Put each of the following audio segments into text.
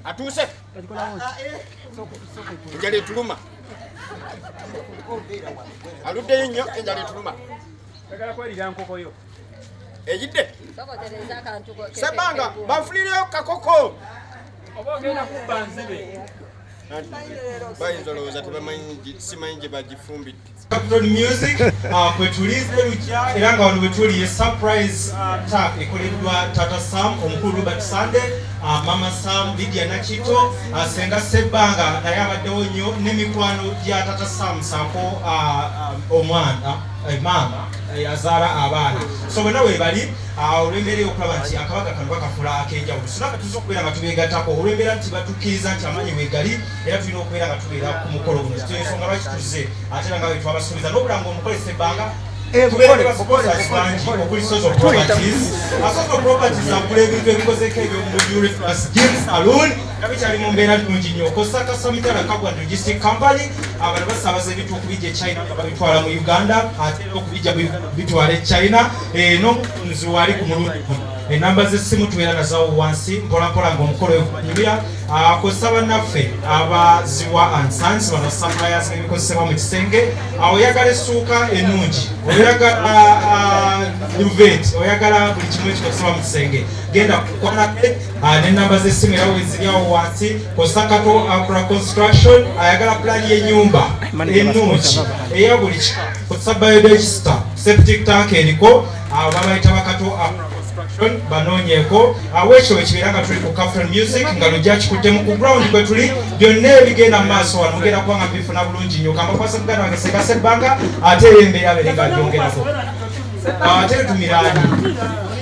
Atuse. Njali tuluma. Aludde nnyo enjali tuluma. Tagala kwalira nkoko yo. Ejidde. Sebanga banfulireyo kakoko. Oba ogenda kubba nzibe. Bayinza olowooza tebamanyi simanyi gye bagifumbidde. Capital Music kwetulize lujja era nga wano wetuliye surprise attack ekoleddwa Tata Sam, omukulu Robert Sande, Mama Sam, Lydia Nakito, Senga Sebanga naye abaddewo nnyo n'emikwano gya Tata Sam saako omwana mama azaala abaana. So bonna weebali olw'embeera okulaba nti akabaga kano bakafula ak'enjawulo. Sinaka tuza okubeera nga tubeegattako olw'embeera nti batukkiriza nti amaanyi weegali era tulina okubeera nga tubeera ku mukolo guno. Ensonga lwaki tuze ate era nga bwe twabasuubiza n'obula ng'omukolesa ebbanga tubeera basiponsers bangi okuli Sozo Properties. Sozo Properties agula ebintu ebikozeko ebyomubujure Gym Saloon nga bikyali mu mbeera nnungi nnyo. Kosaka Samitala Kagwa Logistic Company abantu basaabaza ebintu okubijja e China nga babitwala mu Uganda ate n'okubijja bitwala e China n'omukunzi wali ku mulundi guno. Enamba z'essimu tubeera nazawo wansi mpolampola ng'omukolo ogwanyumira. Kozesa bannaffe abaziwa and Sons bano suppliers n'ebikozesebwa mu kisenge. Oyagala essuuka ennungi, oyagala duvet, oyagala buli kimu ekikozesebwa mu kisenge, genda kukwanake n'enamba z'essimu era weziri awo wansi. Kozesa Kato Akra Construction ayagala pulaani y'ennyumba ennungi eya buli kimu. Kozesa biodigester, septic tank eriko babayita bakato Akra banoonyeko awekyo ekibeera nga tuli ku Capital Music nga lujja kikuddemu ku ground kwe tuli byonna ebigenda mu maaso wano ngenda kuba nga bifuna bulungi nnyo kamba kwasa muganda wange Senga Sebbanga ate era embeera abere nga gyongerako ate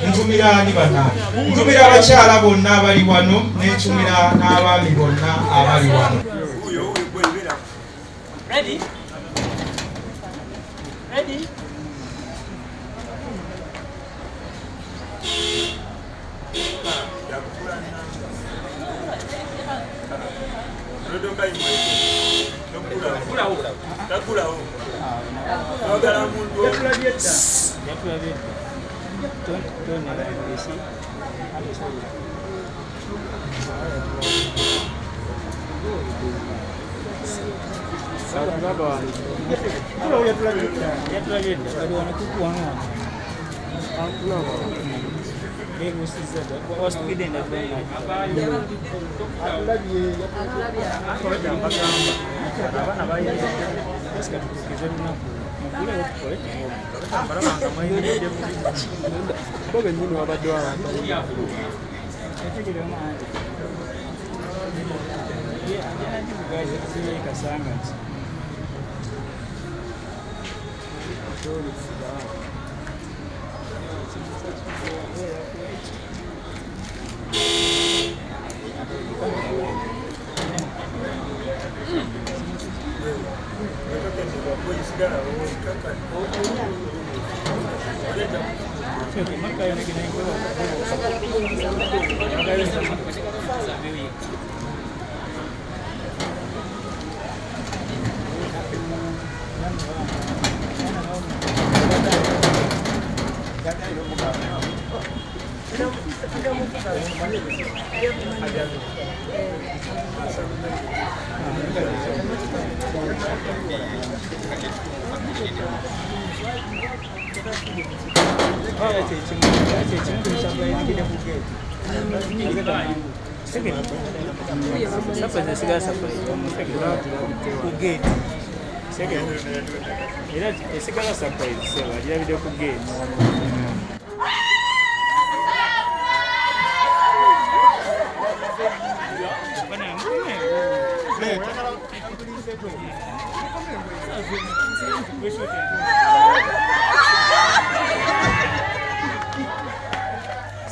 ntumiraani bannange ntumira abakyala bonna abali wano n'entumira n'abaami bonna abali wano.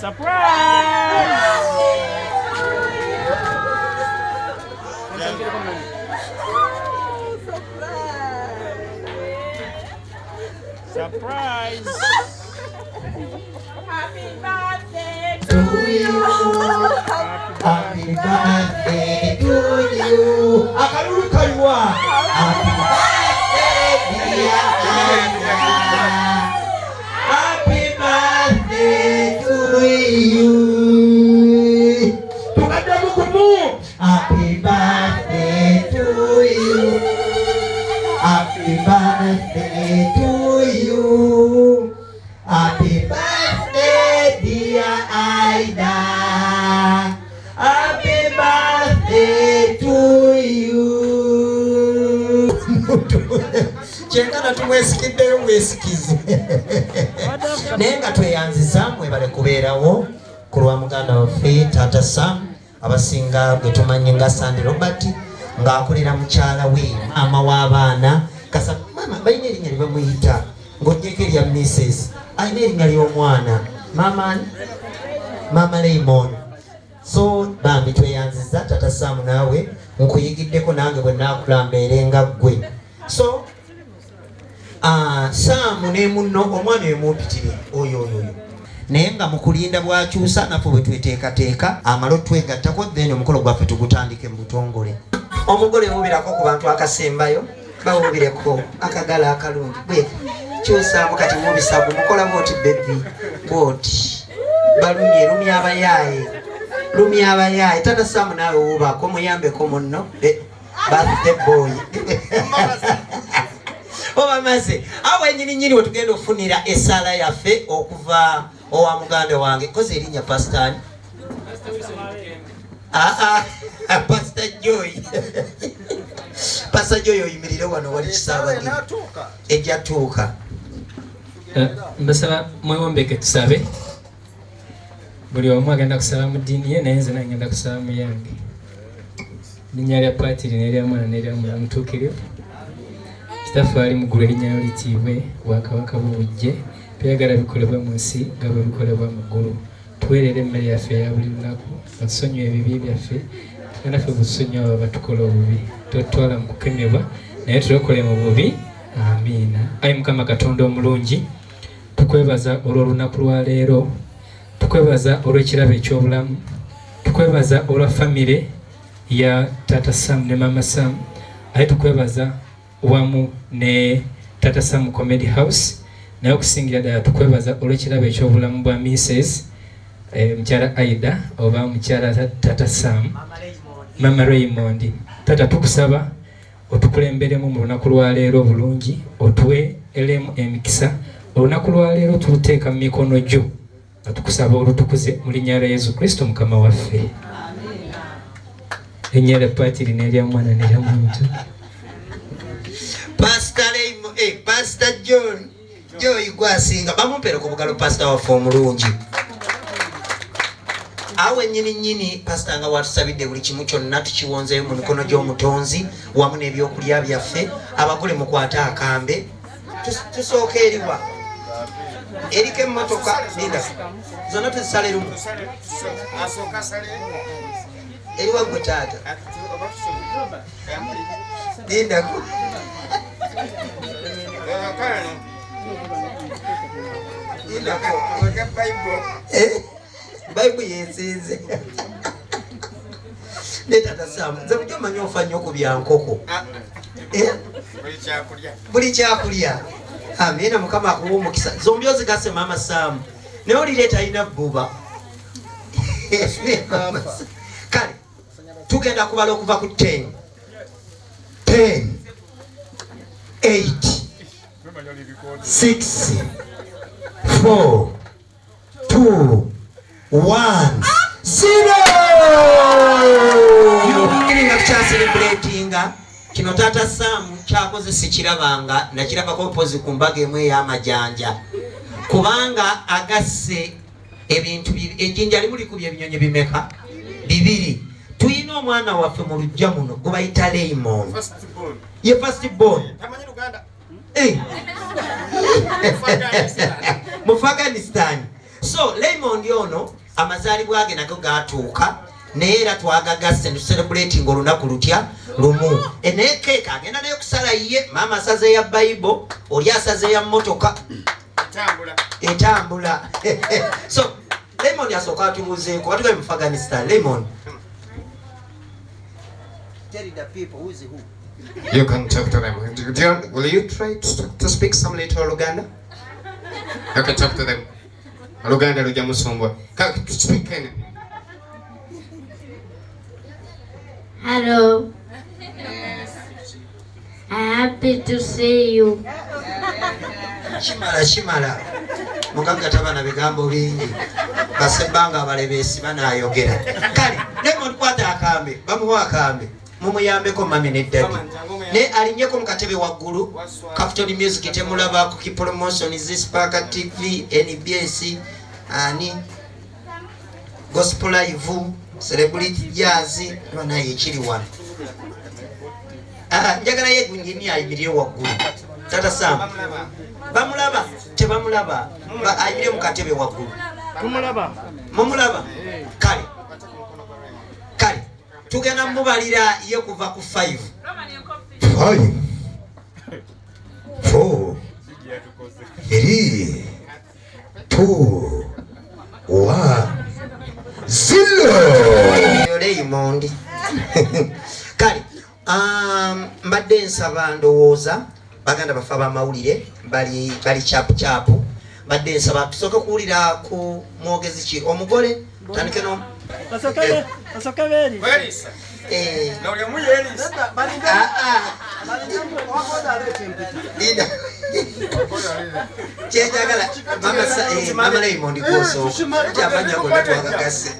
Surprise! Happy birthday to you. Happy birthday to you. Akalulu kaliwa. Happy birthday, dear Anna. Happy birthday to you. Tukadde mukumu. Happy birthday to you. Happy birthday to you. Happy birthday, dear Aida. Happy birthday to you. Kyentana tumwesikiddeyo mwesikize. Naye nga tweyanziza mwebale kubeerawo ku lwa muganda waffe Taata Sam abasinga gwe tumanyi nga Sandy Robert ng'akulira mukyala we maama w'abaana kasa mama balina erinnya lye bamuyita ng'ogyeko erya Mrs. alina erinnya ly'omwana Mama Raymond. So bambi tweyanziza Taata Sam naawe nkuyigiddeko nange bwe naakulamba nga ggwe. So Sam ne munno omwana emumpitire oyo naye nga mukulinda bwakyusa naffe bwe tweteekateeka amalo twegattako then omukolo gwaffe tugutandike mu butongole. Omugole wuubirako ku bantu akasembayo bawuubireko akagala akalungi bwe kyusaamu kati mubisabu mukola bwoti bebi bwoti balumye lumya abayaaye Taata Sam naawe wuubako muyambeko munno birthday boy oba maze awo nyini we tugenda okufunira essala yaffe okuva owa muganda wange koze erinnya Pastor Pastor Joy. Pastor Joy oyimirire wano wali kisaabagi ejjatuuka. Mbasaba mwewombeke tusabe. Buli omu agenda kusaba mu ddiini ye naye nze nagenda kusaba mu yange. Linnya lya Patiri n'erya Mwana n'erya Mwoyo Mutuukirivu. Kitaffe ali mu ggulu erinnya lyo litiibwe, Bwakabaka bubujje, byagala bikolebwa mu nsi nga bwe bikolebwa mu ggulu. Tuweerere emmere yaffe eya buli lunaku, batusonyiwe ebibi byaffe, naffe busonyiwa abo abatukola obubi. Totutwala mu kukemebwa, naye tulokole mu bubi. Amiina. Ayi Mukama Katonda omulungi, tukwebaza olw'olunaku lwa leero, tukwebaza olw'ekirabo eky'obulamu, tukwebaza olwa famire ya Taata Sam ne Mama Sam, aye tukwebaza wamu ne Taata Sam Comedy House, naye okusingira ddala tukwebaza olw'ekirabo eky'obulamu bwa Mrs. Mukyala Aida oba mukyala Taata Sam Mama Raymond. Tata tukusaba otukulemberemu mu lunaku lwa leero bulungi, otuwe elemu emikisa olunaku lwa leero tuluteeka mu mikono gyo, atukusaba olutukuze mu linnya lya Yesu Kristo Mukama waffe. Linnya lya Patiri n'erya Mwana n'erya Mwoyo. Pastor Joy gwasinga bamumpere ku bugalo Pastor waffe omulungi. Awe nyini Pastor nga watusabidde buli kimu kyonna tukiwonzeeyo mu mikono gy'omutonzi wamu n'ebyokulya byaffe. Abagole mukwata akambe tusooka eriwa eriko emmotoka linda zonna tuzisale lumu eriwa gwe taata lindako Bible yensinze ne Taata Sam nze bujo manyi ofa nnyo ku bya nkoko buli kyakulya. Amiina. Mukama akuwa omukisa. Zombi ozigase Mama Sam naye olireeta alina bbuba. Kale tugenda kubala okuva ku 10 8 6 4 2 1 0. Nga tukyaselebratinga kino Taata Sam kyakoze sikirabanga nakirabako mpozi ku mbaga emu ey'amajanja kubanga agasse ebintu ejjinja limu likubye ebinyonyi bimeka 2. Tuyina omwana waffe mu lujja muno gwe bayita Raymond ye first born mu Afghanistan. So Raymond ono amazaalibwa ge nago gaatuuka naye era twagagasse ne celebrating olunaku lutya lumu. Naye keeka agenda naye kusala ye maama asaze ya Bible oli asaze ya mmotoka etambula. So Raymond asooka atubuuzeeko batugabe mu Afghanistan. Raymond, tell the people who is who. You can talk to them. Will you try to speak some little Luganda? You can talk to them. Luganda luja musombwa. Speak anything. Hello. I'm happy to see you. Shimala. Muganga tabana bigambo bingi. Basebanga balebesi banayogera. Kale, Lemon kwata akambe. Bamuwa akambe. Mumuyambeko mami ne daddy. Ne alinyeko mukatebe waggulu. Capital Music temulaba ku promotion Spark TV, NBS, ani Gospel Live, Celebrity Jazz, banaye chiri wano. Njagala yegunjini ayimiriye waggulu. Tata Sam. Bamulaba, tebamulaba. Ayimire mukatebe waggulu. Mumulaba. Kale. Tugenda mubalira ye kuva ku 5. 5 4 3 2 1 0 Raymond. Kale mbadde nsaba ndowooza baganda bafa bamawulire bali chapu mbadde nsaba tusooke kuwulira ku mwogezi ki omugole tandike no Asokaberi. Welisa. Na ule muye Elisa. Linda. Chejagala mama Raymond Koso. Cyabanya ngo twakakase.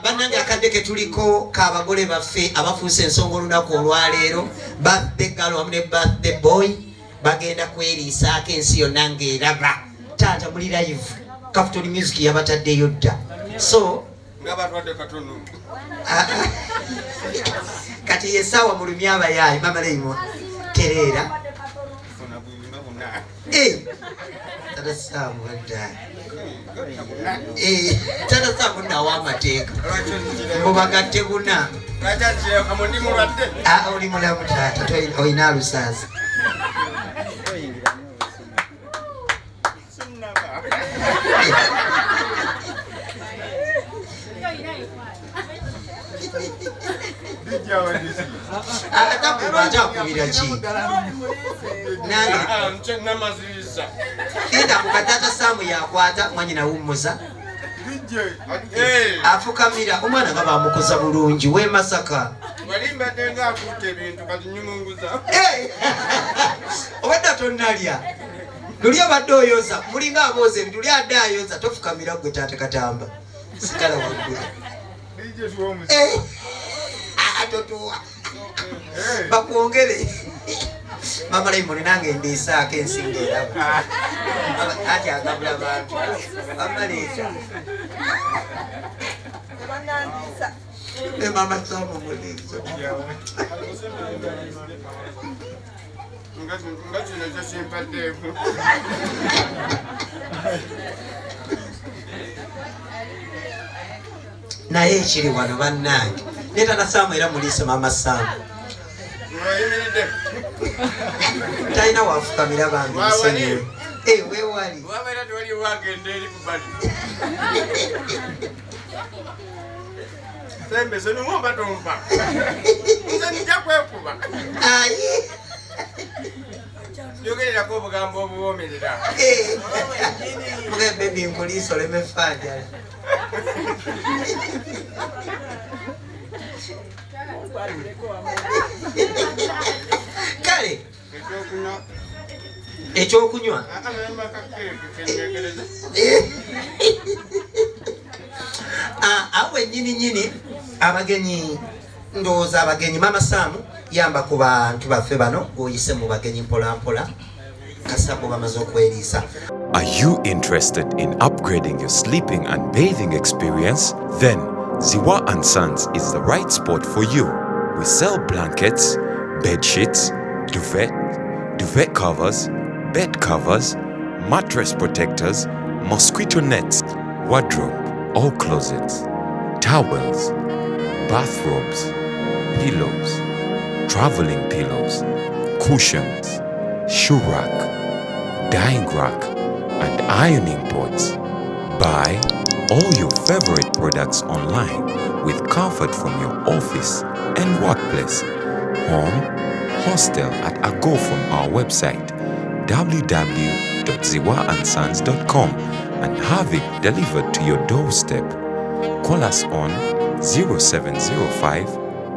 Bananga akadeke tuliko kabagole baffe abafuuse ensonga olunaku olwaleero birthday girl amne birthday boy bagenda kweriisaako ensi yonna ng'eraba taata muli live Capital Music yabataddeyo dda so ngabatwadde katono kati yesawa mulumya abayayi mama Raymond terera Tata Sam wadda Tata Sam na wamateeka mubagatte buna Rajaje amundi mulwadde oli mulamu tata oyina alusaasi Atakubira ki nange namaziriza Ida kukatata Samu yakwata mwanyina wumuza afukamira omwana nga bamukoza bulungi we Masaka walimba denga akute bintu kati nyumunguza obadde tonnalya luli abadde oyoza mulinga abooze luli adde ayoza tofukamira gwe taata Katamba sikala waggulu atotuwa bakwongere mama Raymond nange ndisaako ensinga eraba ati agabula bantu amaleeta mama Samu mulizo ngati nazo simpaddeeko naye ekiri wano bannange neta na Samu era muliise mama Samu talina wafukamira bange musenyewe wewali wabeera tewali wagenda eri kubali sembe sonumwomba tompa nze nija kwekuba yogererako obugambo obuwoomerera mugembe binkuliisa oleme faajala kale ekyokunywa awe nyini abagenyi ndowooza abagenyi mama Samu yamba ku bantu baffe bano oyise mu bagenyi mpolampola kasabo bamaze okweriisa. Are you interested in upgrading your sleeping and bathing experience? Then Ziwa & Sons is the right spot for you. We sell blankets, bed sheets, duvet covers, bed covers, mattress protectors, mosquito nets, wardrobe, all closets, towels, bathrobes, pillows, traveling pillows, cushions, shoe rack, dyeing rack, and ironing boards. Buy all your favorite products online with comfort from your office and workplace, home, hostel, at a go from our website www.ziwaansons.com and have it delivered to your doorstep. Call us on 0705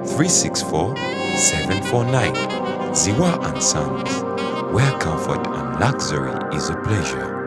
364 749. Ziwa and Sons, where comfort and luxury is a pleasure.